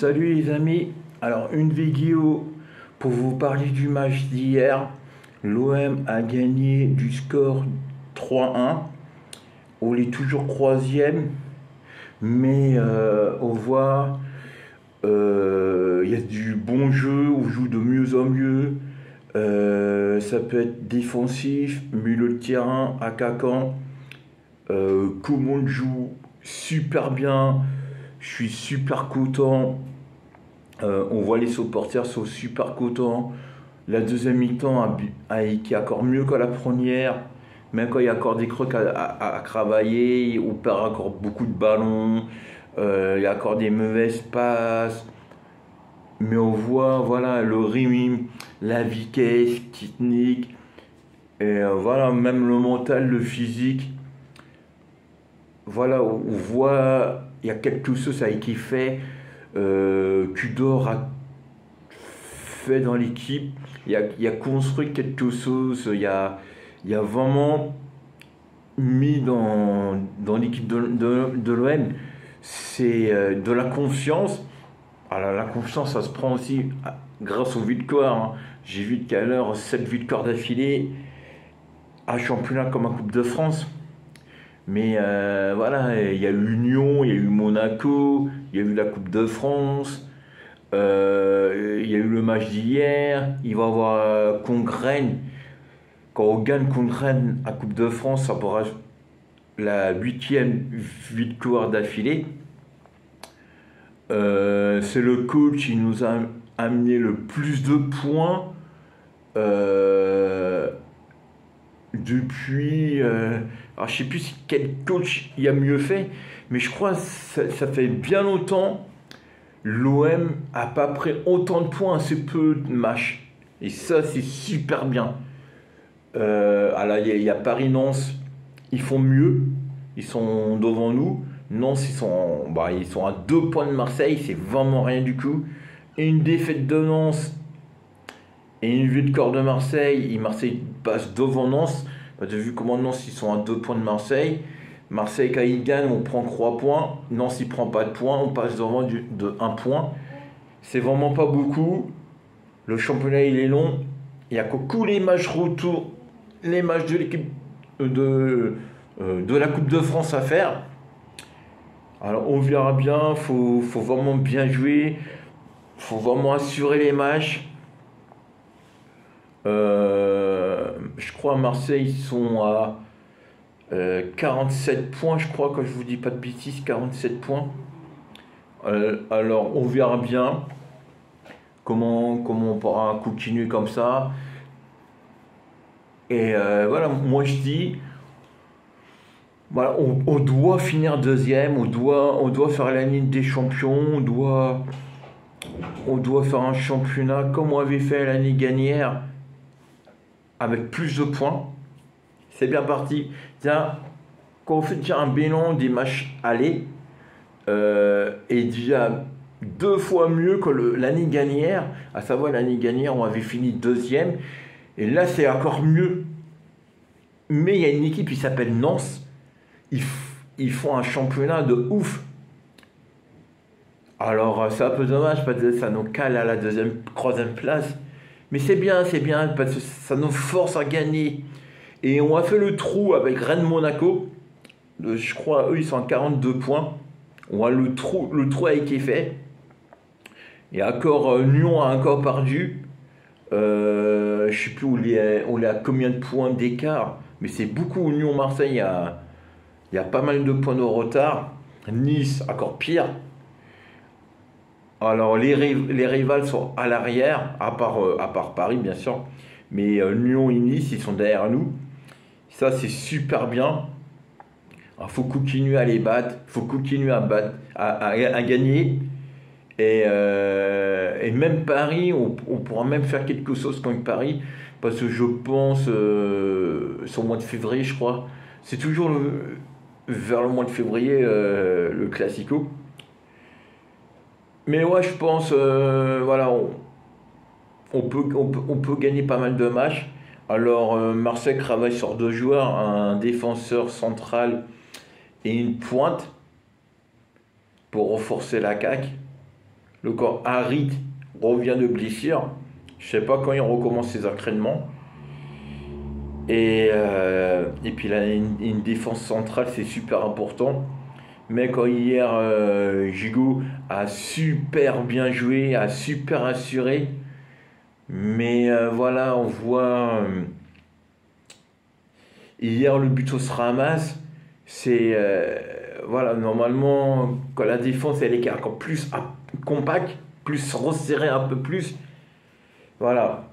Salut les amis, alors une vidéo pour vous parler du match d'hier. L'OM a gagné du score 3-1. On est toujours troisième, mais on voit il y a du bon jeu, on joue de mieux en mieux. Ça peut être défensif, milieu de terrain, attaquant. Comment on joue super bien. Je suis super content. On voit les supporters sont super contents. La deuxième mi-temps a été encore mieux que la première. Même quand il y a encore des trucs à travailler, on perd encore beaucoup de ballons. Il y a encore des mauvaises passes. Mais on voit voilà, le rythme, la vitesse, technique. Et voilà, même le mental, le physique. Voilà, on voit, il y a quelque chose avec qui fait. Tudor a fait dans l'équipe, il a construit quelque chose, il a vraiment mis dans l'équipe de l'OM, c'est de la confiance. Alors la confiance, ça se prend aussi grâce aux victoires, hein. J'ai vu tout à l'heure 7 victoires d'affilée à championnat comme en Coupe de France. Mais voilà, il y a eu Lyon, il y a eu Monaco, il y a eu la Coupe de France, il y a eu le match d'hier, il va y avoir contre Rennes. Quand on gagne contre Rennes à Coupe de France, ça pourra la 8e victoire d'affilée. C'est le coach qui nous a amené le plus de points depuis. Alors je sais plus quel coach y a mieux fait, mais je crois que ça fait bien longtemps l'OM a pas pris autant de points à si peu de matchs. Et ça, c'est super bien. Alors il y a Paris-Nantes, ils font mieux, ils sont devant nous. Nantes, ils sont à 2 points de Marseille, c'est vraiment rien du tout. Et une défaite de Nantes et une victoire de Marseille, et Marseille passe devant Nantes. Tu as vu comment Nantes, ils sont à 2 points de Marseille. Marseille, quand il gagne, on prend 3 points. Nantes, il ne prend pas de points, on passe devant de 1 point. C'est vraiment pas beaucoup. Le championnat, il est long. Il n'y a que tous les matchs retour, les matchs de l'équipe de la Coupe de France à faire. Alors, on verra bien. Faut vraiment bien jouer. Faut vraiment assurer les matchs. Je crois à Marseille, ils sont à 47 points, je crois, quand je vous dis pas de bêtises, 47 points. Alors, on verra bien comment on pourra continuer comme ça. Et voilà, moi je dis, voilà, on doit finir deuxième, on doit faire la Ligue des Champions, on doit faire un championnat comme on avait fait l'année dernière, avec plus de points. C'est bien parti. Tiens, quand on fait déjà un bilan des matchs allés, et déjà 2 fois mieux que l'année dernière, à savoir l'année dernière on avait fini deuxième, et là c'est encore mieux. Mais il y a une équipe qui s'appelle Nantes, ils font un championnat de ouf. Alors c'est un peu dommage parce que ça nous cale à la troisième place. Mais c'est bien parce que ça nous force à gagner. Et on a fait le trou avec Rennes Monaco. Je crois, eux, ils sont à 42 points. Le trou a été fait. Et encore, Lyon a encore perdu. Je ne sais plus où on est à combien de points d'écart. Mais c'est beaucoup. Lyon-Marseille, il y a pas mal de points de retard. Nice, encore pire. Alors, les rivales sont à l'arrière, à part Paris, bien sûr. Mais Lyon et Nice, ils sont derrière nous. Ça, c'est super bien. Il faut continuer à les battre. Il faut continuer à gagner. Et même Paris, on pourra même faire quelque chose contre Paris. Parce que je pense, c'est au mois de février, je crois. C'est toujours vers le mois de février, le Classico. Mais ouais, je pense, voilà, on peut gagner pas mal de matchs. Alors, Marseille travaille sur 2 joueurs, un défenseur central et une pointe pour renforcer la CAC. Le corps Harit revient de blessure. Je sais pas quand il recommence ses entraînements. Et puis là, une défense centrale, c'est super important. Mais quand hier, Gigot a super bien joué, a super assuré. Mais voilà, on voit hier le but se ramasse. C'est voilà, normalement, quand la défense elle est encore plus compacte, plus resserrée un peu plus. Voilà.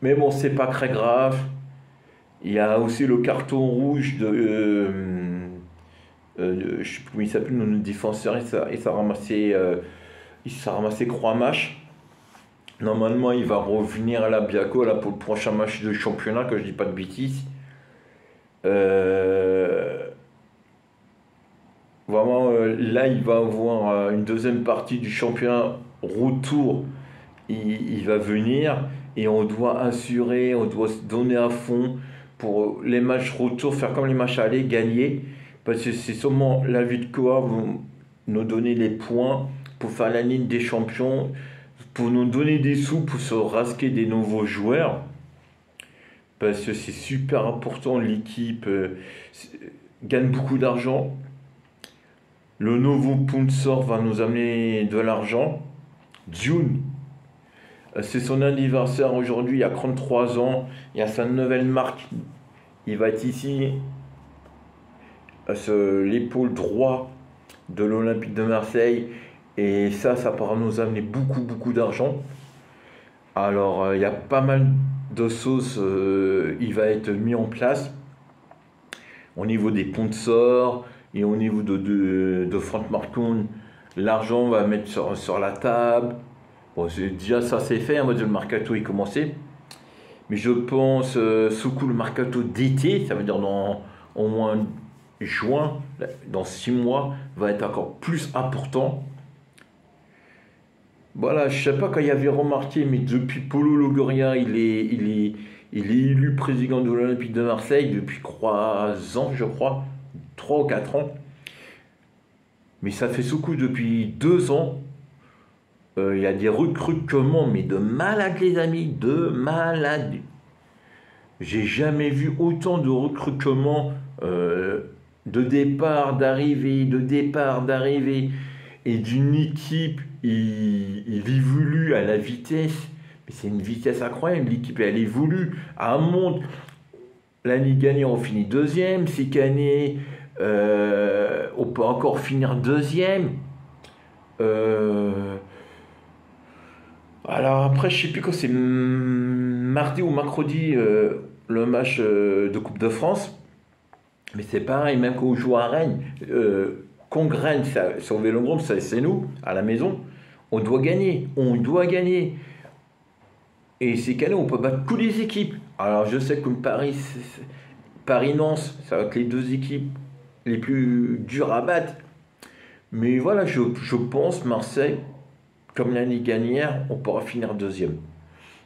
Mais bon, c'est pas très grave. Il y a aussi le carton rouge je sais plus comment il s'appelle, notre défenseur, il s'est ramassé Croix-Mâche. Normalement, il va revenir à la Biaco là, pour le prochain match de championnat, que je dis pas de bêtises. Euh, Vraiment, là, il va avoir une deuxième partie du championnat retour. Il va venir et on doit assurer, on doit se donner à fond pour les matchs retour, faire comme les matchs aller, gagner. Parce que c'est seulement la victoire vont nous donner les points pour faire la ligne des champions, pour nous donner des sous, pour se rasquer des nouveaux joueurs. Parce que c'est super important, l'équipe gagne beaucoup d'argent. Le nouveau sponsor va nous amener de l'argent. June, c'est son anniversaire aujourd'hui, il y a 33 ans, il y a sa nouvelle marque. Il va être ici, l'épaule droit de l'Olympique de Marseille. Et ça pourra nous amener beaucoup, beaucoup d'argent. Alors, il y a pas mal de sauces, il va être mis en place au niveau des sponsors et au niveau de Franck Marcon. L'argent va mettre sur la table. Bon, déjà ça c'est fait, le mercato est commencé. Mais je pense, sous coup le mercato d'été, ça veut dire dans au moins juin, dans 6 mois, va être encore plus important. Voilà, je sais pas quand il y avait remarqué, mais depuis Paulo Longoria, il est élu président de l'Olympique de Marseille depuis 3 ans, je crois, 3 ou 4 ans. Mais ça fait sous coup depuis 2 ans. Il y a des recrutements, mais de malades, les amis, de malades. J'ai jamais vu autant de recrutements de départ, d'arrivée, de départ, d'arrivée, et d'une équipe, il évolue à la vitesse. Mais c'est une vitesse incroyable, l'équipe, elle évolue à un monde. L'année dernière, on finit deuxième. Cette année, on peut encore finir deuxième. Alors après, je sais plus quand c'est mardi ou mercredi le match de Coupe de France. Mais c'est pareil, même quand on joue à Rennes, contre Rennes, sur le Vélodrome, c'est nous, à la maison, on doit gagner. On doit gagner. Et ces canaux, on peut battre toutes les équipes. Alors je sais que Paris-Nance, ça va être les deux équipes les plus dures à battre. Mais voilà, je pense Marseille, comme l'année dernière, on pourra finir deuxième.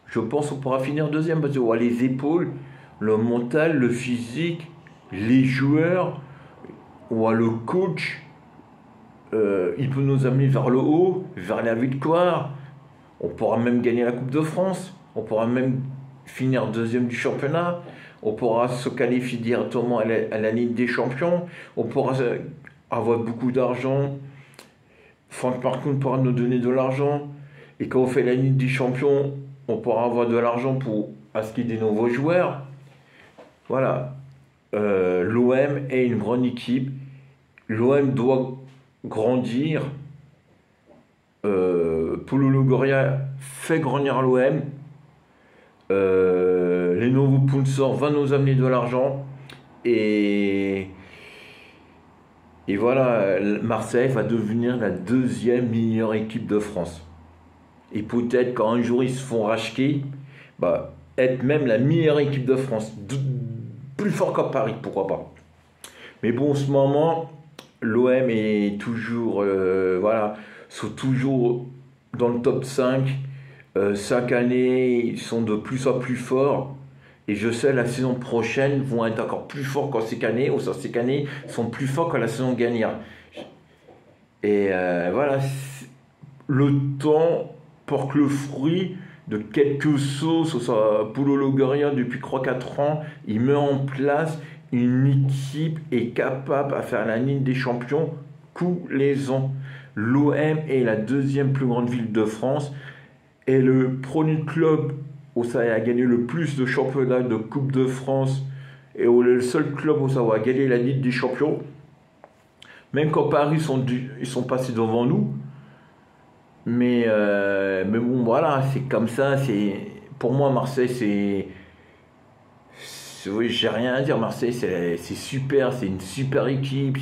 Je pense qu'on pourra finir deuxième parce qu'on a les épaules, le mental, le physique, les joueurs, on a le coach. Il peut nous amener vers le haut, vers la victoire. On pourra même gagner la Coupe de France. On pourra même finir deuxième du championnat. On pourra se qualifier directement à la Ligue des Champions. On pourra avoir beaucoup d'argent. Franck Marcon pourra nous donner de l'argent. Et quand on fait la Ligue des Champions, on pourra avoir de l'argent pour inscrire des nouveaux joueurs. Voilà. L'OM est une grande équipe. L'OM doit grandir. Paulo Longoria fait grandir l'OM. Les nouveaux sponsors vont nous amener de l'argent. Et voilà, Marseille va devenir la deuxième meilleure équipe de France. Et peut-être quand un jour ils se font racheter, être même la meilleure équipe de France. Plus fort qu'à Paris, pourquoi pas. Mais bon, en ce moment, l'OM est toujours, sont toujours dans le top 5. Chaque année, ils sont de plus en plus forts. Et je sais, la saison prochaine vont être encore plus forts qu'en cette année. Ou sur cette année, sont plus forts que la saison dernière. Et voilà, le temps porte le fruit de quelques sauts sur sa Paulo Longoria depuis 3-4 ans. Il met en place une équipe est capable à faire la Ligue des Champions tous les ans. L'OM est la deuxième plus grande ville de France et le premier club où ça a gagné le plus de championnats de Coupe de France et où le seul club où ça a gagné la Ligue des Champions. Même quand Paris ils sont passés devant nous. Mais bon, voilà, c'est comme ça. Pour moi, Marseille, oui, j'ai rien à dire. Marseille, c'est super. C'est une super équipe.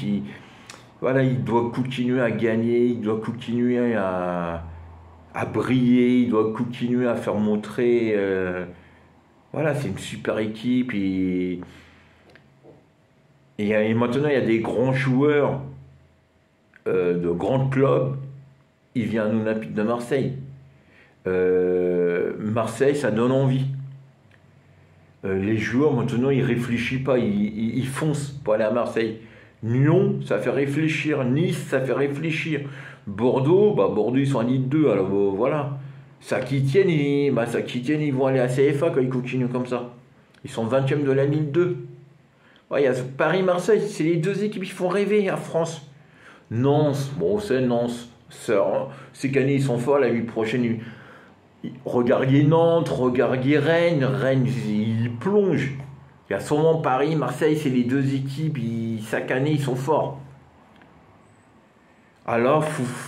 Voilà, il doit continuer à gagner. Il doit continuer à briller. Il doit continuer à faire montrer. Voilà, c'est une super équipe. Et maintenant, il y a des grands joueurs de grands clubs. Il vient à l'Olympique de Marseille. Marseille, ça donne envie. Les joueurs, maintenant, ils réfléchissent pas, ils foncent pour aller à Marseille. Lyon, ça fait réfléchir. Nice, ça fait réfléchir. Bordeaux, Bordeaux, ils sont en Ligue 2, alors voilà. Ça qui tiennent, ils vont aller à CFA quand ils continuent comme ça. Ils sont 20e de la Ligue 2. Ouais, il y a Paris-Marseille, c'est les deux équipes qui font rêver à France. Nantes, bon, c'est Nantes. Ces années, ils sont forts. La nuit prochaine, regardez Nantes, regardez Rennes. Rennes, ils plongent. Il y a sûrement Paris, Marseille, c'est les deux équipes. Chaque année, ils sont forts. Alors,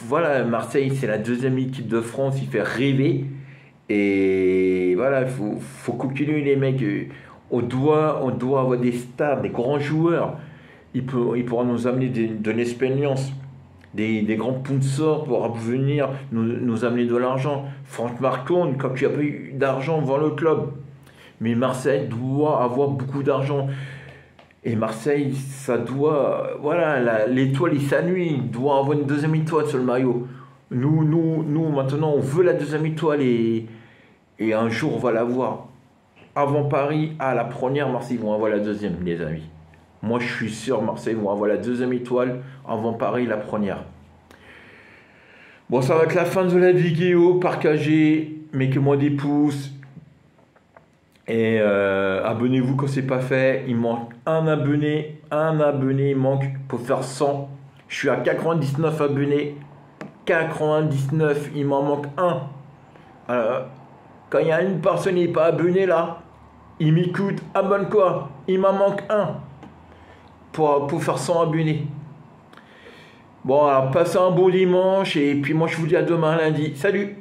voilà, Marseille, c'est la deuxième équipe de France. Il fait rêver. Et voilà, faut continuer les mecs. On doit avoir des stars, des grands joueurs. Ils pourront nous amener de l'expérience. Des grands sponsors pour venir nous amener de l'argent. Franck Marcon, quand il n'y a pas eu d'argent, vend le club. Mais Marseille doit avoir beaucoup d'argent. Et Marseille, ça doit... Voilà, l'étoile, il s'ennuie. Il doit avoir une deuxième étoile sur le maillot. Nous maintenant, on veut la deuxième étoile et un jour, on va l'avoir. Avant Paris, à la première, Marseille vont avoir la deuxième, les amis. Moi, je suis sûr, Marseille vont avoir la deuxième étoile avant Paris, la première. Bon, ça va être la fin de la vidéo. Partagez, mettez-moi des pouces. Et abonnez-vous quand c'est pas fait. Il manque un abonné. Un abonné, il manque pour faire 100. Je suis à 99 abonnés. 99, il m'en manque un. Alors, quand il y a une personne qui n'est pas abonnée là, il m'écoute, abonne-toi. Il m'en manque un. Pour faire 100 abonnés. Bon, alors passez un bon dimanche et puis moi je vous dis à demain lundi. Salut!